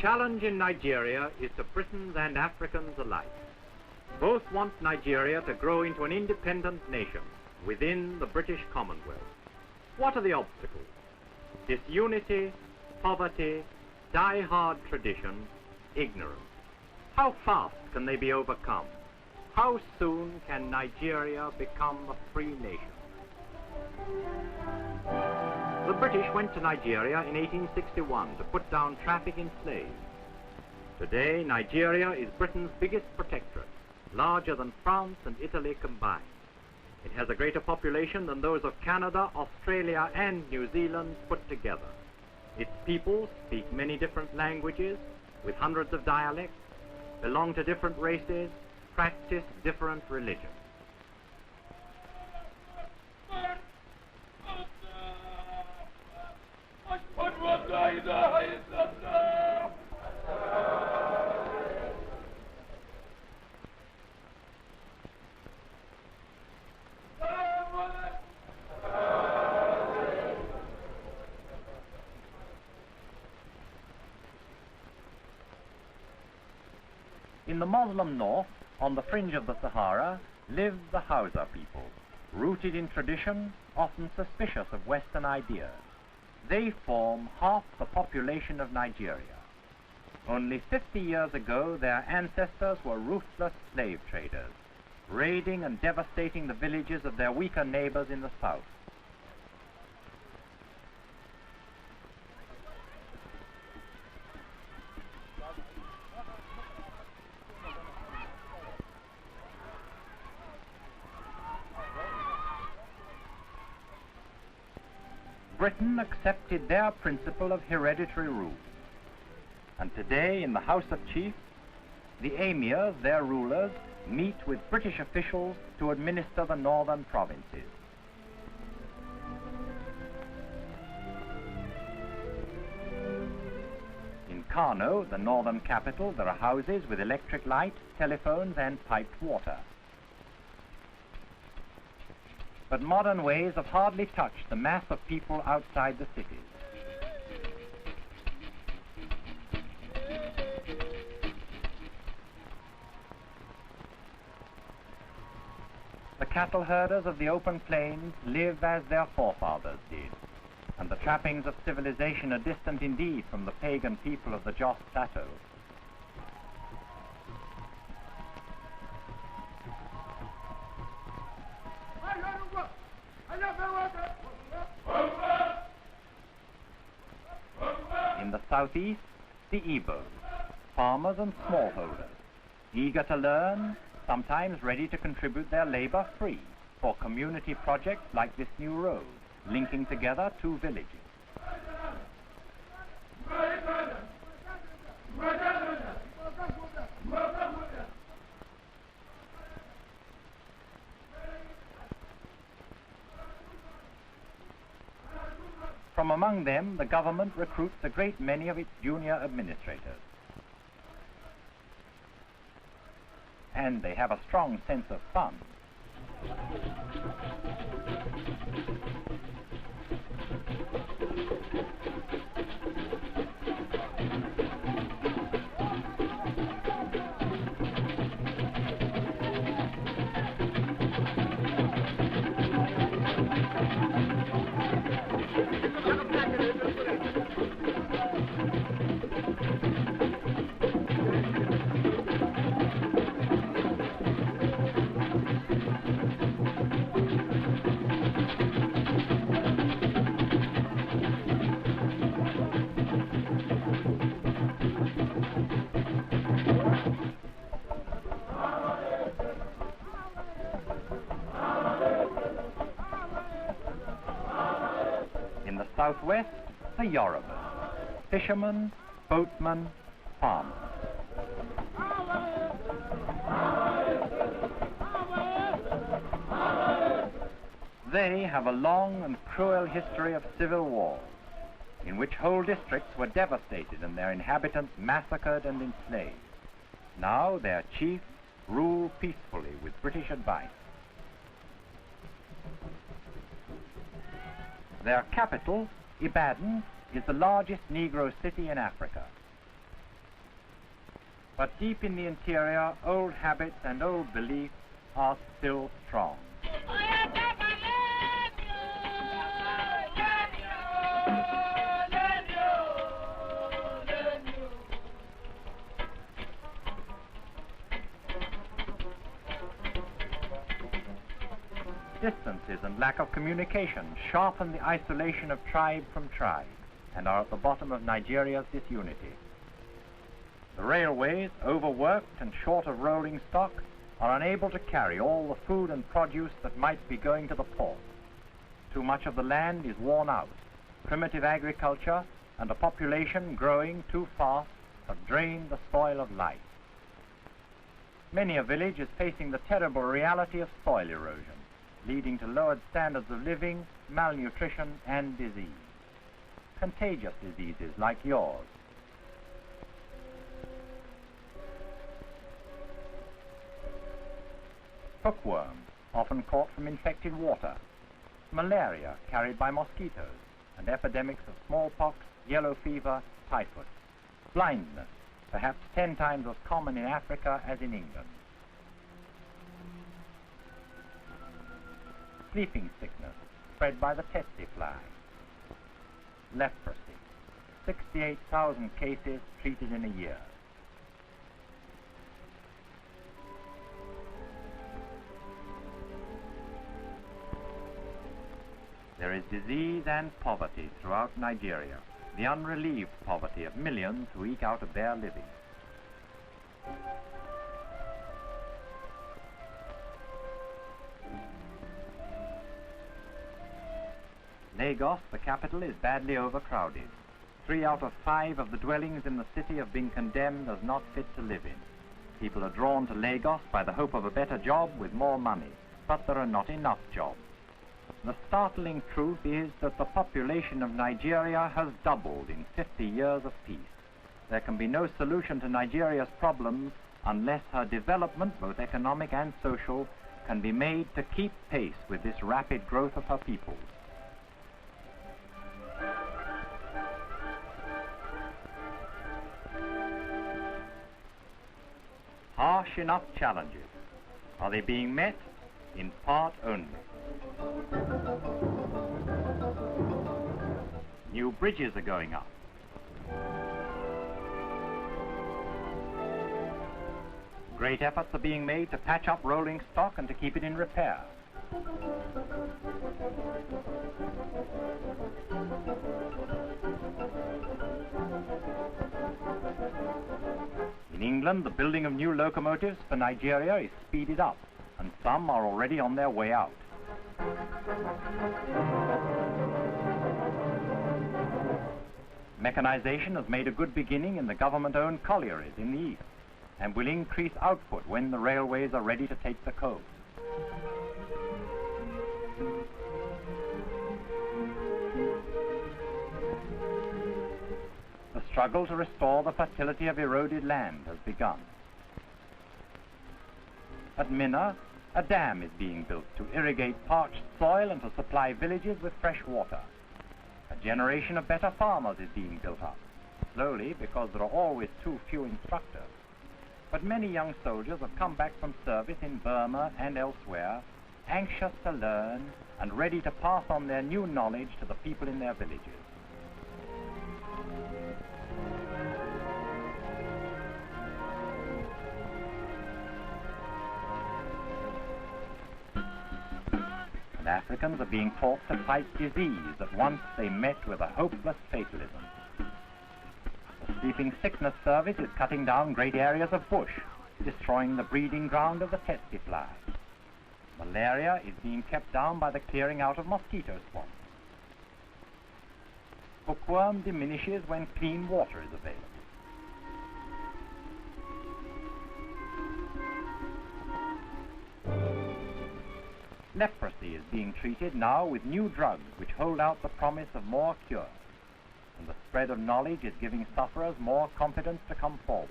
challenge in Nigeria is to Britons and Africans alike. Both want Nigeria to grow into an independent nation within the British Commonwealth. What are the obstacles? Disunity, poverty, die-hard tradition, ignorance. How fast can they be overcome? How soon can Nigeria become a free nation? The British went to Nigeria in 1861 to put down traffic in slaves. Today, Nigeria is Britain's biggest protectorate, larger than France and Italy combined. It has a greater population than those of Canada, Australia, and New Zealand put together. Its people speak many different languages with hundreds of dialects, belong to different races, practice different religions. In the Muslim north, on the fringe of the Sahara, live the Hausa people, rooted in tradition, often suspicious of Western ideas. They form half the population of Nigeria. Only 50 years ago, their ancestors were ruthless slave traders, raiding and devastating the villages of their weaker neighbors in the south. Britain accepted their principle of hereditary rule. And today, in the House of Chiefs, the emirs, their rulers, meet with British officials to administer the northern provinces. In Kano, the northern capital, there are houses with electric light, telephones, and piped water. But modern ways have hardly touched the mass of people outside the cities. The cattle herders of the open plains live as their forefathers did, and the trappings of civilization are distant indeed from the pagan people of the Jos Plateau. In the southeast, the Igbos, farmers and smallholders, eager to learn, sometimes ready to contribute their labor free for community projects like this new road, linking together two villages. From among them, the government recruits a great many of its junior administrators. And they have a strong sense of fun. Southwest, the Yorubas, fishermen, boatmen, farmers. They have a long and cruel history of civil war, in which whole districts were devastated and their inhabitants massacred and enslaved. Now their chiefs rule peacefully with British advice. Their capital, Ibadan, is the largest Negro city in Africa. But deep in the interior, old habits and old beliefs are still strong. Distances and lack of communication sharpen the isolation of tribe from tribe and are at the bottom of Nigeria's disunity. The railways, overworked and short of rolling stock, are unable to carry all the food and produce that might be going to the port. Too much of the land is worn out. Primitive agriculture and a population growing too fast have drained the soil of life. Many a village is facing the terrible reality of soil erosion, leading to lowered standards of living, malnutrition, and disease. Contagious diseases like yours. Hookworm, often caught from infected water. Malaria, carried by mosquitoes, and epidemics of smallpox, yellow fever, typhus. Blindness, perhaps 10 times as common in Africa as in England. Sleeping sickness, spread by the tsetse fly. Leprosy, 68,000 cases treated in a year. There is disease and poverty throughout Nigeria, the unrelieved poverty of millions who eke out a bare living. Lagos, the capital, is badly overcrowded. 3 out of 5 of the dwellings in the city have been condemned as not fit to live in. People are drawn to Lagos by the hope of a better job with more money, but there are not enough jobs. The startling truth is that the population of Nigeria has doubled in 50 years of peace. There can be no solution to Nigeria's problems unless her development, both economic and social, can be made to keep pace with this rapid growth of her peoples. Harsh enough challenges. Are they being met? In part only. New bridges are going up. Great efforts are being made to patch up rolling stock and to keep it in repair. In England, the building of new locomotives for Nigeria is speeded up, and some are already on their way out. Mechanization has made a good beginning in the government-owned collieries in the east, and will increase output when the railways are ready to take the coast. The struggle to restore the fertility of eroded land has begun. At Minna, a dam is being built to irrigate parched soil and to supply villages with fresh water. A generation of better farmers is being built up, slowly because there are always too few instructors. But many young soldiers have come back from service in Burma and elsewhere, anxious to learn and ready to pass on their new knowledge to the people in their villages. And Africans are being taught to fight disease that once they met with a hopeless fatalism. The Sleeping Sickness Service is cutting down great areas of bush, destroying the breeding ground of the tsetse fly. Malaria is being kept down by the clearing out of mosquito swamps. Hookworm diminishes when clean water is available. Leprosy is being treated now with new drugs which hold out the promise of more cure, and the spread of knowledge is giving sufferers more confidence to come forward.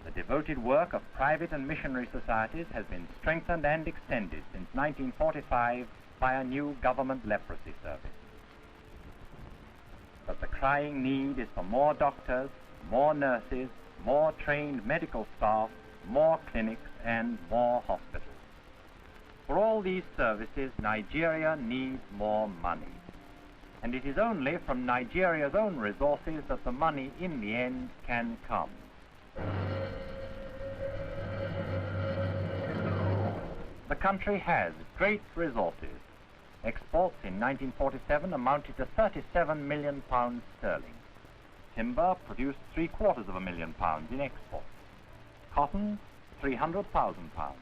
The devoted work of private and missionary societies has been strengthened and extended since 1945 by a new government leprosy service. But the crying need is for more doctors, more nurses, more trained medical staff, more clinics, and more hospitals. For all these services, Nigeria needs more money. And it is only from Nigeria's own resources that the money in the end can come. The country has great resources. Exports in 1947 amounted to £37 million sterling. Timber produced £750,000 in exports. Cotton, £300,000.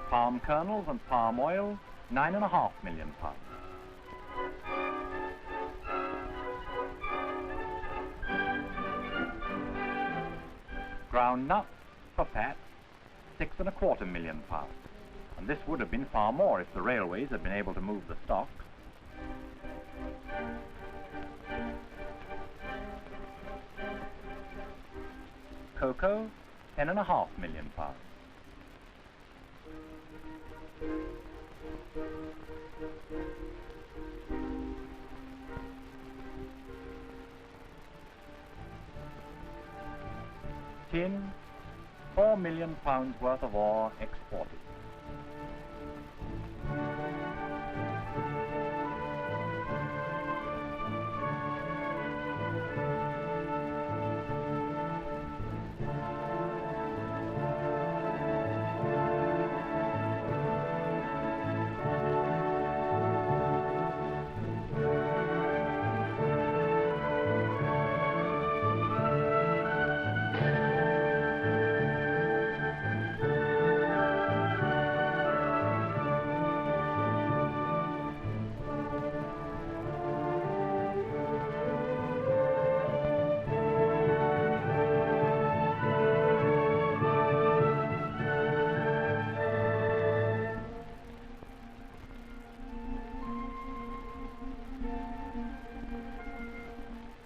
Palm kernels and palm oil, £9.5 million. Ground nuts for fat, £6.25 million. And this would have been far more if the railways had been able to move the stock. Cocoa, £10.5 million. Tin, £4 million worth of ore exported.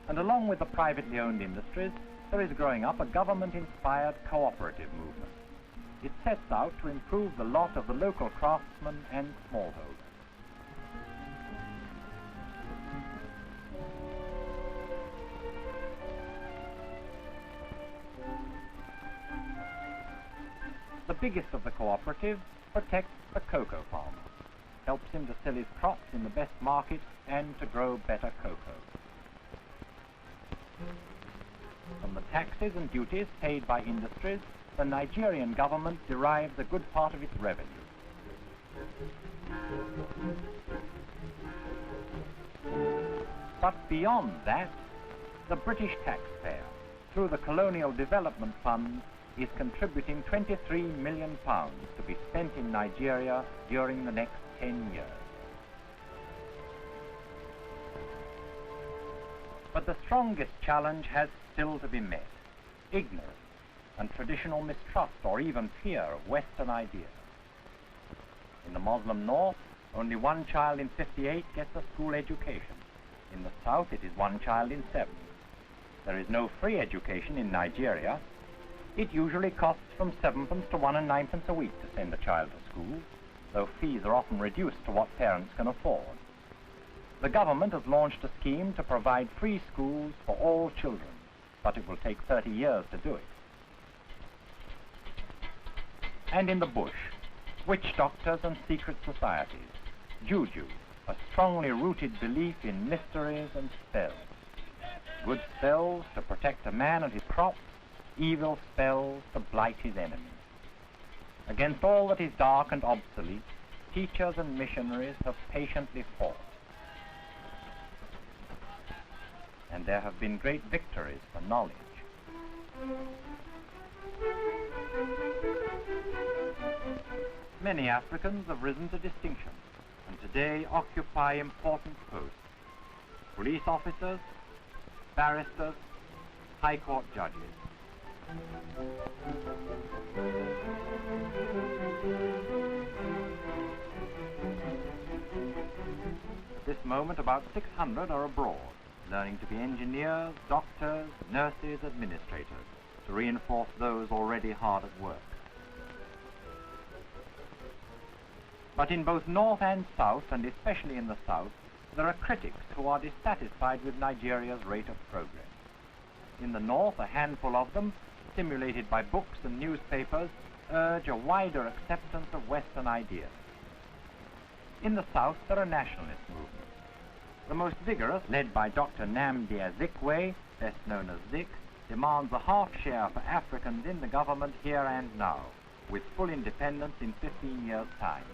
And along with the privately owned industries, there is growing up a government-inspired cooperative movement. It sets out to improve the lot of the local craftsmen and smallholders. The biggest of the cooperatives protects the cocoa farmer, helps him to sell his crops in the best market and to grow better cocoa. From the taxes and duties paid by industries, the Nigerian government derives a good part of its revenue. But beyond that, the British taxpayer, through the Colonial Development Fund, is contributing £23 million to be spent in Nigeria during the next 10 years. But the strongest challenge has still to be met: ignorance and traditional mistrust or even fear of Western ideas. In the Muslim North, only one child in 58 gets a school education. In the South, it is one child in 7. There is no free education in Nigeria. It usually costs from 7p to 1 9p a week to send a child to school, though fees are often reduced to what parents can afford. The government has launched a scheme to provide free schools for all children, but it will take 30 years to do it. And in the bush, witch doctors and secret societies, juju, a strongly rooted belief in mysteries and spells. Good spells to protect a man and his crops, evil spells to blight his enemies. Against all that is dark and obsolete, teachers and missionaries have patiently fought. And there have been great victories for knowledge. Many Africans have risen to distinction and today occupy important posts: police officers, barristers, high court judges. At this moment, about 600 are abroad. learning to be engineers, doctors, nurses, administrators, to reinforce those already hard at work. But in both North and South, and especially in the South, there are critics who are dissatisfied with Nigeria's rate of progress. In the North, a handful of them, stimulated by books and newspapers, urge a wider acceptance of Western ideas. In the South, there are nationalist movements. The most vigorous, led by Dr. Nnamdi Azikiwe, best known as Zik, demands a half share for Africans in the government here and now, with full independence in 15 years' time.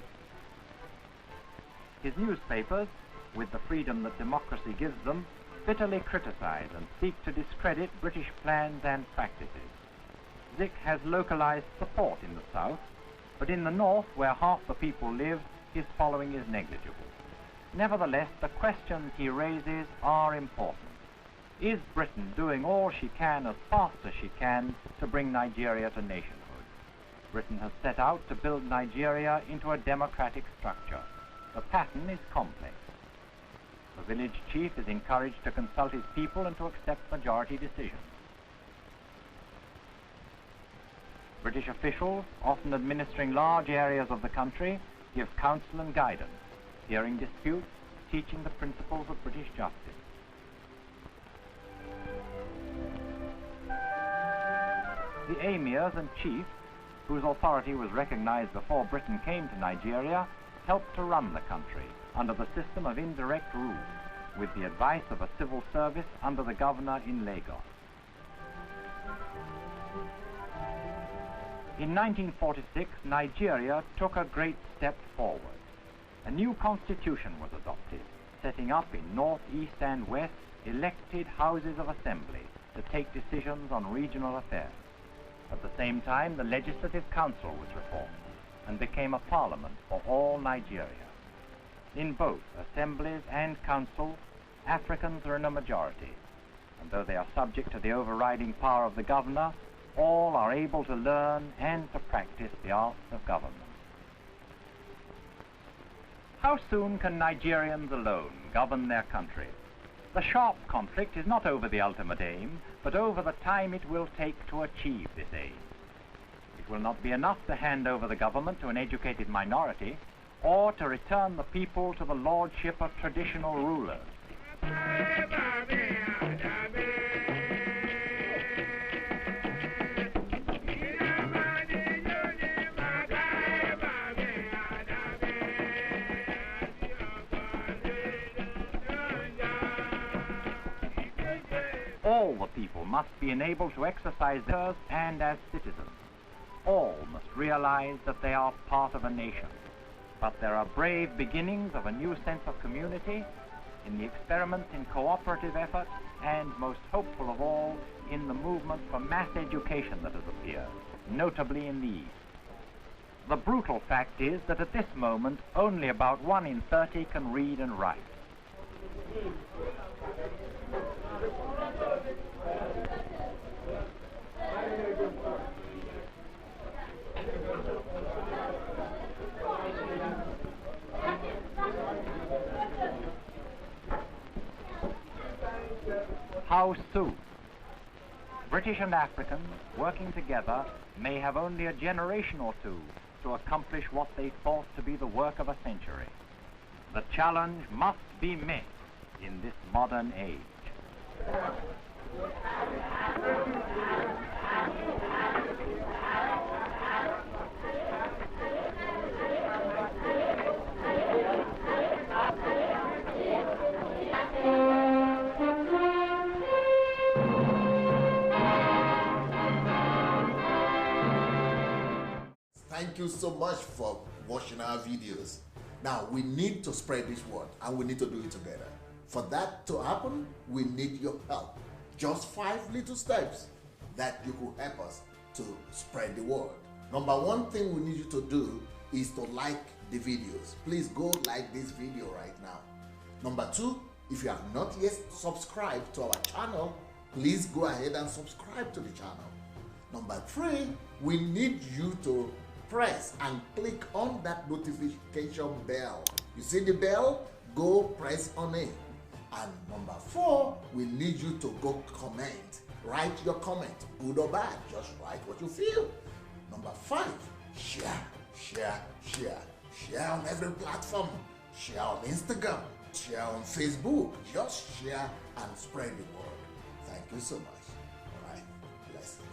His newspapers, with the freedom that democracy gives them, bitterly criticize and seek to discredit British plans and practices. Zik has localized support in the South, but in the North, where half the people live, his following is negligible. Nevertheless, the questions he raises are important. Is Britain doing all she can as fast as she can to bring Nigeria to nationhood? Britain has set out to build Nigeria into a democratic structure. The pattern is complex. The village chief is encouraged to consult his people and to accept majority decisions. British officials, often administering large areas of the country, give counsel and guidance, hearing disputes, teaching the principles of British justice. The emirs and chiefs, whose authority was recognized before Britain came to Nigeria, helped to run the country under the system of indirect rule, with the advice of a civil service under the governor in Lagos. In 1946, Nigeria took a great step forward. A new constitution was adopted, setting up in North, East and West elected houses of assembly to take decisions on regional affairs. At the same time, the Legislative Council was reformed and became a parliament for all Nigeria. In both assemblies and councils, Africans are in a majority, and though they are subject to the overriding power of the governor, all are able to learn and to practice the arts of government. How soon can Nigerians alone govern their country? The sharp conflict is not over the ultimate aim, but over the time it will take to achieve this aim. It will not be enough to hand over the government to an educated minority, or to return the people to the lordship of traditional rulers. All the people must be enabled to exercise theirs, and as citizens. All must realize that they are part of a nation. But there are brave beginnings of a new sense of community in the experiments in cooperative effort, and most hopeful of all, in the movement for mass education that has appeared, notably in the East. The brutal fact is that at this moment, only about 1 in 30 can read and write. How soon? British and Africans, working together, may have only a generation or two to accomplish what they thought to be the work of a century. The challenge must be met in this modern age. Thank you so much for watching our videos. Now, we need to spread this word, and we need to do it together. For that to happen, we need your help. Just 5 little steps that you could help us to spread the word. Number 1 thing we need you to do is to like the videos. Please go like this video right now. Number 2, if you have not yet subscribed to our channel, please go ahead and subscribe to the channel. Number 3, we need you to press and click on that notification bell. You see the bell? Go press on it. And number 4, we need you to go comment. Write your comment, good or bad. Just write what you feel. Number 5, share, share, share. Share on every platform. Share on Instagram. Share on Facebook. Just share and spread the word. Thank you so much. All right. Blessings.